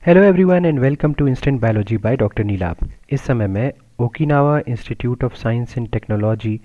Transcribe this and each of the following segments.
Hello everyone and welcome to instant biology by doctor Neelabh. इस समय मैं Okinawa Institute of Science and Technology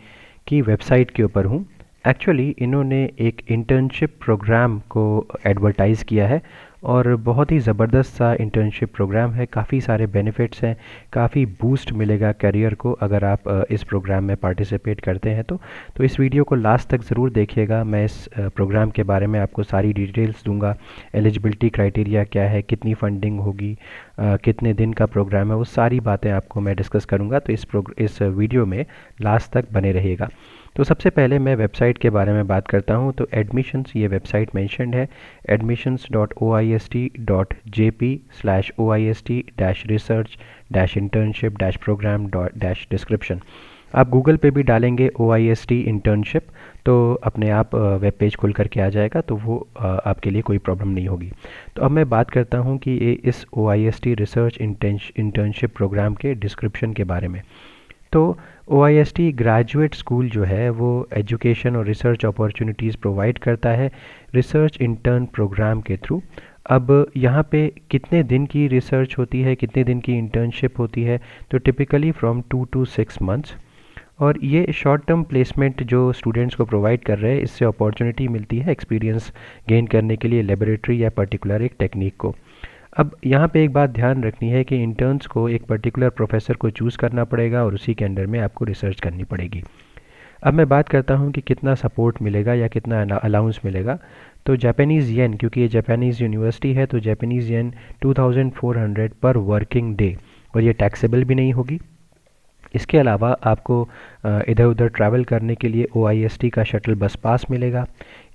की website के ऊपर हूँ। एक्चुअली इन्होंने एक इंटर्नशिप प्रोग्राम को एडवर्टाइज़ किया है और बहुत ही ज़बरदस्त सा इंटर्नशिप प्रोग्राम है। काफ़ी सारे बेनिफिट्स हैं, काफ़ी बूस्ट मिलेगा करियर को अगर आप इस प्रोग्राम में पार्टिसिपेट करते हैं तो इस वीडियो को लास्ट तक ज़रूर देखिएगा। मैं इस प्रोग्राम के बारे में आपको सारी डिटेल्स दूंगा। एलिजिबिलिटी क्राइटेरिया क्या है, कितनी फंडिंग होगी, कितने दिन का प्रोग्राम है, वो सारी बातें आपको मैं डिस्कस करूंगा। तो इस वीडियो में लास्ट तक बने रहिएगा। तो सबसे पहले मैं वेबसाइट के बारे में बात करता हूँ। तो एडमिशन्स, ये वेबसाइट मेंशन्ड है admissions.oist.jp/oist-research-internship-program-description। आप गूगल पे भी डालेंगे OIST इंटर्नशिप तो अपने आप वेब पेज खुल करके आ जाएगा, तो वो आपके लिए कोई प्रॉब्लम नहीं होगी। तो अब मैं बात करता हूँ कि इस OIST रिसर्च इंटर्नशिप प्रोग्राम के डिस्क्रिप्शन के बारे में। तो OIST ग्रेजुएट स्कूल जो है वो एजुकेशन और रिसर्च अपॉर्चुनिटीज़ प्रोवाइड करता है रिसर्च इंटर्न प्रोग्राम के थ्रू। अब यहाँ पे कितने दिन की रिसर्च होती है, कितने दिन की इंटर्नशिप होती है, तो टिपिकली फ्रॉम 2 to 6 months। और ये शॉर्ट टर्म प्लेसमेंट जो स्टूडेंट्स को प्रोवाइड कर रहे हैं, इससे अपॉर्चुनिटी मिलती है एक्सपीरियंस गेन करने के लिए लेबोरेटरी या पर्टिकुलर एक टेक्निक को। अब यहाँ पे एक बात ध्यान रखनी है कि इंटर्न्स को एक पर्टिकुलर प्रोफेसर को चूज़ करना पड़ेगा और उसी के अंडर में आपको रिसर्च करनी पड़ेगी। अब मैं बात करता हूँ कि कितना सपोर्ट मिलेगा या कितना अलाउंस मिलेगा। तो जापानीज़ येन, क्योंकि ये जापानीज़ यूनिवर्सिटी है, तो जापानीज़ येन 2400 पर वर्किंग डे, और ये टैक्सेबल भी नहीं होगी। इसके अलावा आपको इधर उधर ट्रैवल करने के लिए OIST का शटल बस पास मिलेगा।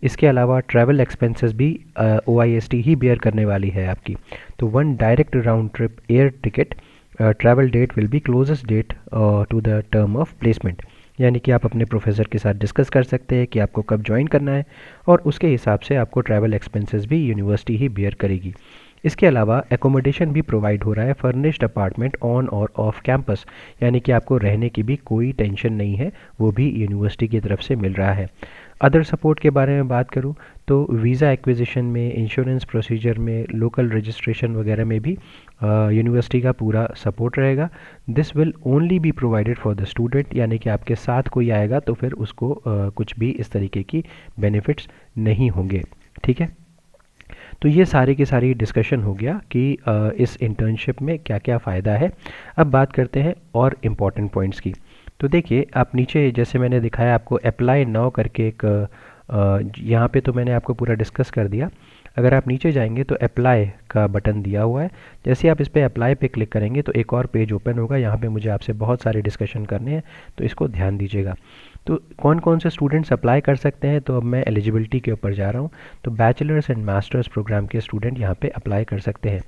इसके अलावा ट्रैवल एक्सपेंसेस भी OIST ही बेयर करने वाली है आपकी। तो one direct round trip air ticket travel date will be closest date to the term of placement, यानी कि आप अपने प्रोफेसर के साथ डिस्कस कर सकते हैं कि आपको कब ज्वाइन करना है, और उसके हिसाब से आपको ट्रैवल एक्सपेंसेस भी यूनिवर्सिटी ही बेयर करेगी। इसके अलावा एकोमोडेशन भी प्रोवाइड हो रहा है, फर्निश्ड अपार्टमेंट ऑन और ऑफ कैंपस, यानी कि आपको रहने की भी कोई टेंशन नहीं है, वो भी यूनिवर्सिटी की तरफ से मिल रहा है। अदर सपोर्ट के बारे में बात करूँ तो वीज़ा एक्विजिशन में, इंश्योरेंस प्रोसीजर में, लोकल रजिस्ट्रेशन वगैरह में भी यूनिवर्सिटी का पूरा सपोर्ट रहेगा। This will only be provided for the student, यानी कि आपके साथ कोई आएगा तो फिर उसको कुछ भी इस तरीके की बेनिफिट्स नहीं होंगे। ठीक है, तो ये सारी की सारी डिस्कशन हो गया कि इस इंटर्नशिप में क्या क्या फ़ायदा है। अब बात करते हैं और इम्पॉर्टेंट पॉइंट्स की। तो देखिए, आप नीचे जैसे मैंने दिखाया आपको अप्लाई नाउ करके एक यहाँ पे तो मैंने आपको पूरा डिस्कस कर दिया। अगर आप नीचे जाएंगे तो अप्लाई का बटन दिया हुआ है। जैसे आप इस पर अप्लाई पे क्लिक करेंगे तो एक और पेज ओपन होगा। यहाँ पे मुझे आपसे बहुत सारे डिस्कशन करने हैं, तो इसको ध्यान दीजिएगा। तो कौन कौन से स्टूडेंट्स अप्लाई कर सकते हैं, तो अब मैं एलिजिबिलिटी के ऊपर जा रहा हूँ। तो बैचलर्स एंड मास्टर्स प्रोग्राम के स्टूडेंट यहाँ पे अप्लाई कर सकते हैं।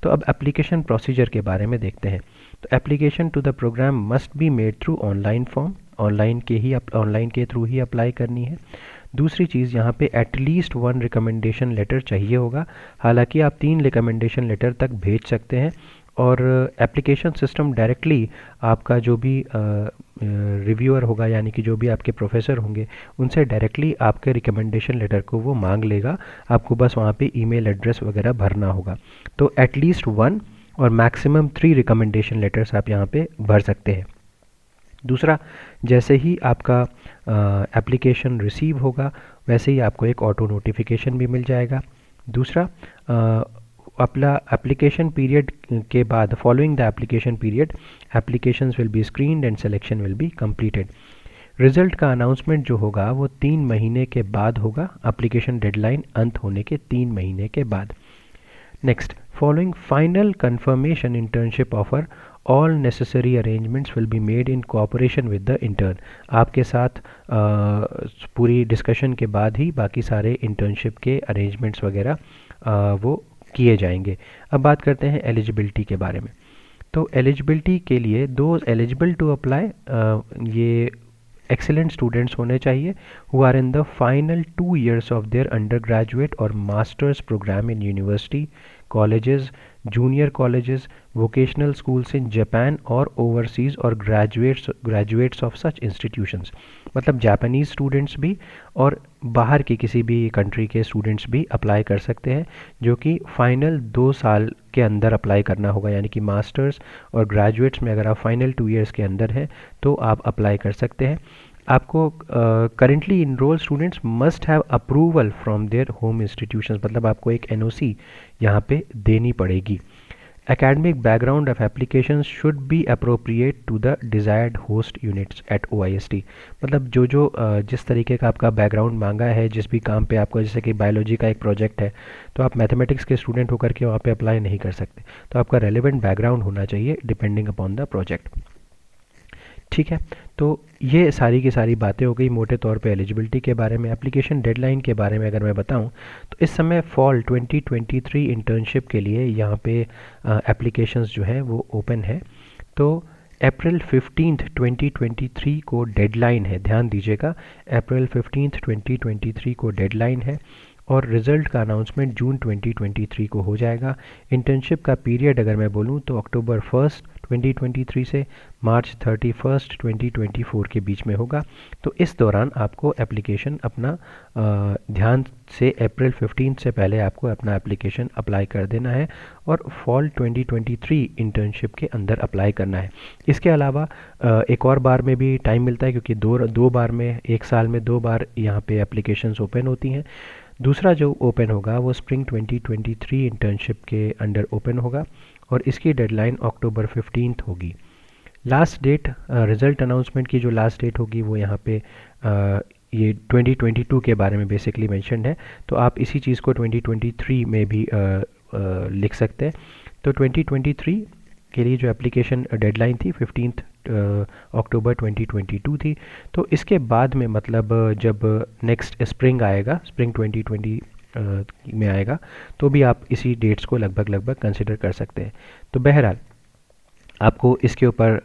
तो अब एप्लीकेशन प्रोसीजर के बारे में देखते हैं। तो application to the programme must be made through online form, online के थ्रू ही अप्लाई करनी है। दूसरी चीज़, यहाँ पे एटलीस्ट 1 रिकमेंडेशन लेटर चाहिए होगा। हालांकि आप 3 रिकमेंडेशन लेटर तक भेज सकते हैं, और एप्लीकेशन सिस्टम डायरेक्टली आपका जो भी रिव्यूअर होगा, यानी कि जो भी आपके प्रोफेसर होंगे, उनसे डायरेक्टली आपके रिकमेंडेशन लेटर को वो मांग लेगा। आपको बस वहाँ पे ईमेल एड्रेस वगैरह भरना होगा। तो एटलीस्ट 1 और मैक्सिमम 3 रिकमेंडेशन लेटर्स आप यहाँ पे भर सकते हैं। दूसरा, जैसे ही आपका एप्लीकेशन रिसीव होगा, वैसे ही आपको एक ऑटो नोटिफिकेशन भी मिल जाएगा। दूसरा, अपना एप्लीकेशन पीरियड के बाद, following the application period, applications will be screened and selection will be completed. Result का अनाउंसमेंट जो होगा वो 3 महीने के बाद होगा, एप्लीकेशन डेडलाइन अंत होने के 3 महीने के बाद। Next, following final confirmation internship offer, all necessary arrangements will be made in cooperation with the intern. आपके साथ पूरी डिस्कशन के बाद ही बाकी सारे इंटर्नशिप के अरेंजमेंट्स वगैरह वो किए जाएंगे। अब बात करते हैं एलिजिबिलिटी के बारे में। तो एलिजिबिलिटी के लिए, दो एलिजिबल टू अप्लाई, ये एक्सेलेंट स्टूडेंट्स होने चाहिए who are in the final 2 years of their undergraduate और masters programme in university, colleges, junior colleges, vocational schools in Japan और ओवरसीज़, और ग्रेजुएट्स ऑफ सच इंस्टीट्यूशंस। मतलब Japanese students भी और बाहर की किसी भी कंट्री के स्टूडेंट्स भी अप्लाई कर सकते हैं, जो कि फाइनल 2 साल के अंदर अप्लाई करना होगा, यानी कि मास्टर्स और ग्रेजुएट्स में अगर आप फाइनल 2 इयर्स के अंदर हैं तो आप अप्लाई कर सकते हैं। आपको currently enrol students must have approval from their home institutions, मतलब आपको एक एनओसी यहाँ पे देनी पड़ेगी। Academic background of applications should be appropriate to the desired host units at OIST। मतलब जो जिस तरीके का आपका बैकग्राउंड मांगा है जिस भी काम पे आपको, जैसे कि बायोलॉजी का एक प्रोजेक्ट है तो आप मैथमेटिक्स के स्टूडेंट होकर के वहाँ पे अप्लाई नहीं कर सकते, तो आपका रेलिवेंट बैकग्राउंड होना चाहिए डिपेंडिंग अपॉन द प्रोजेक्ट। ठीक है, तो ये सारी की सारी बातें हो गई मोटे तौर पे एलिजिबिलिटी के बारे में। एप्लीकेशन डेडलाइन के बारे में अगर मैं बताऊं तो इस समय फॉल 2023 इंटर्नशिप के लिए यहाँ पे एप्लीकेशंस जो है वो ओपन है। तो अप्रैल 15 2023 को डेडलाइन है, ध्यान दीजिएगा, अप्रैल 15 2023 को डेडलाइन है और रिज़ल्ट का अनाउंसमेंट जून 2023 को हो जाएगा। इंटर्नशिप का पीरियड अगर मैं बोलूँ तो अक्टूबर 1 2023 से मार्च 31 2024 के बीच में होगा। तो इस दौरान आपको एप्लीकेशन अपना ध्यान से अप्रैल 15 से पहले आपको अपना एप्लीकेशन अप्लाई कर देना है और फॉल 2023 इंटर्नशिप के अंदर अप्लाई करना है। इसके अलावा एक और बार में भी टाइम मिलता है, क्योंकि दो बार में, एक साल में 2 बार यहाँ पे एप्लीकेशंस ओपन होती हैं। दूसरा जो ओपन होगा वो स्प्रिंग 2023 इंटर्नशिप के अंडर ओपन होगा और इसकी डेडलाइन अक्टूबर 15 होगी। लास्ट डेट, रिज़ल्ट अनाउंसमेंट की जो लास्ट डेट होगी वो यहाँ पे ये 2022 के बारे में बेसिकली मेंशन्ड है, तो आप इसी चीज़ को 2023 में भी लिख सकते हैं। तो 2023 के लिए जो एप्लीकेशन डेडलाइन थी 15 अक्टूबर 2022 थी। तो इसके बाद में, मतलब जब नेक्स्ट स्प्रिंग आएगा, स्प्रिंग 2020 में आएगा, तो भी आप इसी डेट्स को लगभग कंसिडर कर सकते हैं। तो बहरहाल आपको इसके ऊपर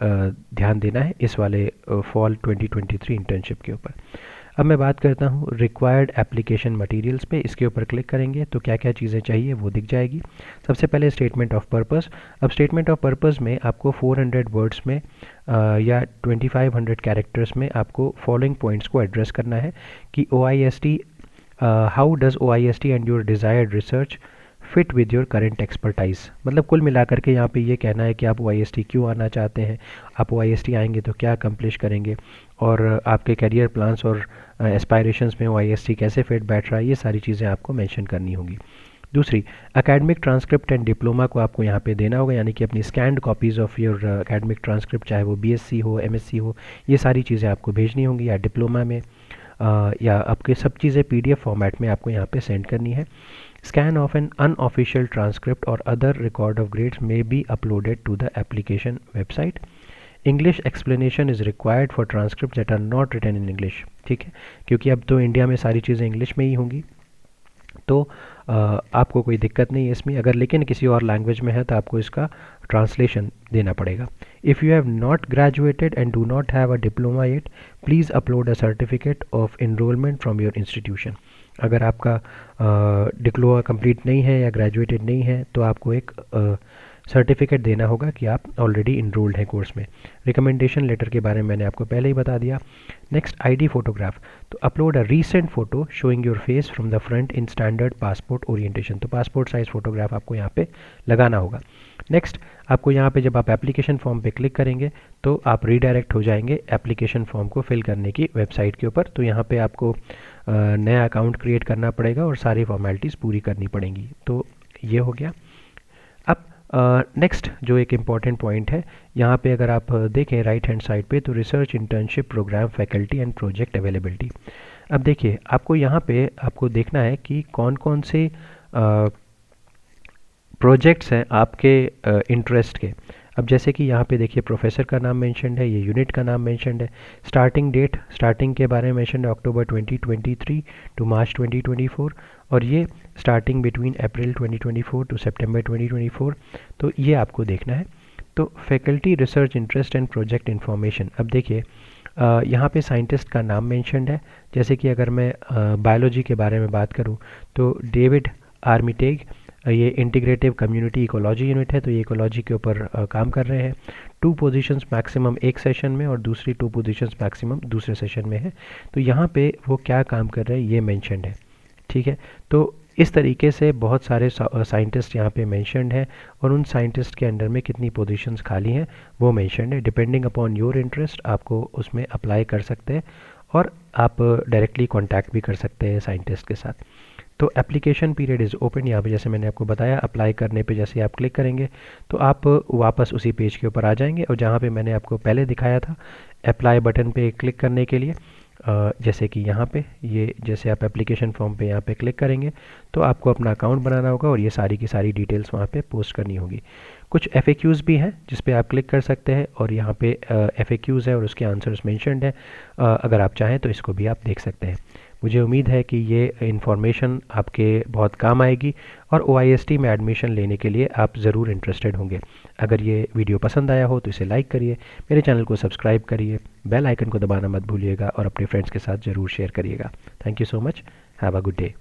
ध्यान देना है, इस वाले फॉल 2023 इंटर्नशिप के ऊपर। अब मैं बात करता हूँ रिक्वायर्ड एप्लीकेशन मटेरियल्स पे। इसके ऊपर क्लिक करेंगे तो क्या क्या चीज़ें चाहिए वो दिख जाएगी। सबसे पहले स्टेटमेंट ऑफ पर्पस। अब स्टेटमेंट ऑफ पर्पस में आपको 400 वर्ड्स में या 2500 कैरेक्टर्स में आपको फॉलोइंग पॉइंट्स को एड्रेस करना है कि OIST, how does OIST and your desired research fit with your current expertise. मतलब कुल मिलाकर के यहाँ पे ये कहना है कि आप OIST क्यों आना चाहते हैं, आप OIST आएंगे तो क्या अकम्प्लिश करेंगे, और आपके करियर प्लान्स और एस्पायरेशंस में OIST कैसे फिट बैठ रहा है, ये सारी चीज़ें आपको मेंशन करनी होंगी। दूसरी, एकेडमिक ट्रांसक्रिप्ट एंड डिप्लोमा को आपको यहाँ पे देना होगा, यानी कि अपनी scanned copies of your academic transcript, चाहे वो BSc हो, MSc हो, ये सारी चीज़ें आपको भेजनी होंगी, या डिप्लोमा में या आपके सब चीज़ें PDF फॉर्मेट में आपको यहाँ पे सेंड करनी है। Scan of an unofficial transcript or other record of grades may be uploaded to the application website. English explanation is required for transcripts that are not written in English। ठीक है, क्योंकि अब तो इंडिया में सारी चीज़ें इंग्लिश में ही होंगी, तो आपको कोई दिक्कत नहीं है इसमें। अगर लेकिन किसी और लैंग्वेज में है तो आपको इसका ट्रांसलेशन देना पड़ेगा। If you have not graduated and do not have a diploma yet, please upload a certificate of enrolment from your institution. अगर आपका डिप्लोमा कंप्लीट नहीं है या ग्रेजुएटेड नहीं है तो आपको एक सर्टिफिकेट देना होगा कि आप ऑलरेडी इनरोल्ड हैं कोर्स में। रिकमेंडेशन लेटर के बारे में मैंने आपको पहले ही बता दिया। Next, ID photograph. तो upload a recent photo showing your face from the front in standard passport orientation. तो पासपोर्ट साइज़ फोटोग्राफ आपको यहाँ पे लगाना होगा। नेक्स्ट, आपको यहाँ पे जब आप एप्लीकेशन फॉर्म पे क्लिक करेंगे तो आप रीडायरेक्ट हो जाएंगे एप्लीकेशन फॉर्म को फिल करने की वेबसाइट के ऊपर। तो यहाँ पे आपको नया अकाउंट क्रिएट करना पड़ेगा और सारी फॉर्मेलिटीज़ पूरी करनी पड़ेंगी। तो ये हो गया। अब नेक्स्ट जो एक इम्पॉर्टेंट पॉइंट है यहाँ पे, अगर आप देखें राइट हैंड साइड पे, तो research internship programme faculty and project availability. अब देखिए, आपको यहाँ पे आपको देखना है कि कौन कौन से प्रोजेक्ट्स हैं आपके इंटरेस्ट के। अब जैसे कि यहाँ पे देखिए प्रोफेसर का नाम मेंशन्ड है, ये यूनिट का नाम मेंशन्ड है। स्टार्टिंग डेट, स्टार्टिंग के बारे में मेंशन्ड है अक्टूबर 2023 टू मार्च 2024, और ये स्टार्टिंग बिटवीन अप्रैल 2024 टू सितंबर 2024। तो ये आपको देखना है। तो faculty research interest and project information. अब देखिए यहाँ पे साइंटिस्ट का नाम मेंशन्ड है। जैसे कि अगर मैं बायोलॉजी के बारे में बात करूँ तो डेविड आर्मिटेग, ये इंटीग्रेटिव कम्युनिटी इकोलॉजी यूनिट है, तो ये इकोलॉजी के ऊपर काम कर रहे हैं। 2 पोजीशंस मैक्सिमम एक सेशन में और दूसरी 2 पोजीशंस मैक्सिमम दूसरे सेशन में है। तो यहाँ पे वो क्या काम कर रहे हैं ये मेंशन्ड है, ठीक है। तो इस तरीके से बहुत सारे साइंटिस्ट यहाँ पे मेंशन्ड हैं और उन साइंटिस्ट के अंडर में कितनी पोजीशंस खाली हैं वो मेंशन्ड है। डिपेंडिंग अपॉन योर इंटरेस्ट आपको उसमें अप्लाई कर सकते हैं और आप डायरेक्टली कांटेक्ट भी कर सकते हैं साइंटिस्ट के साथ। तो एप्लीकेशन पीरियड इज़ ओपन। यहाँ पे जैसे मैंने आपको बताया अप्लाई करने पे जैसे आप क्लिक करेंगे तो आप वापस उसी पेज के ऊपर आ जाएंगे और जहाँ पे मैंने आपको पहले दिखाया था अप्लाई बटन पे क्लिक करने के लिए, जैसे कि यहाँ पे ये जैसे आप एप्लीकेशन फॉर्म पे यहाँ पे क्लिक करेंगे तो आपको अपना अकाउंट बनाना होगा और ये सारी की सारी डिटेल्स वहाँ पे पोस्ट करनी होगी। कुछ FAQs भी हैं जिस पे आप क्लिक कर सकते हैं और यहाँ पे FAQs है और उसके आंसर्स मेंशन्ड हैं। अगर आप चाहें तो इसको भी आप देख सकते हैं। मुझे उम्मीद है कि ये इन्फॉर्मेशन आपके बहुत काम आएगी और OIST में एडमिशन लेने के लिए आप ज़रूर इंटरेस्टेड होंगे। अगर ये वीडियो पसंद आया हो तो इसे लाइक करिए, मेरे चैनल को सब्सक्राइब करिए, बेल आइकन को दबाना मत भूलिएगा और अपने फ्रेंड्स के साथ ज़रूर शेयर करिएगा। Thank you so much. Have a good day.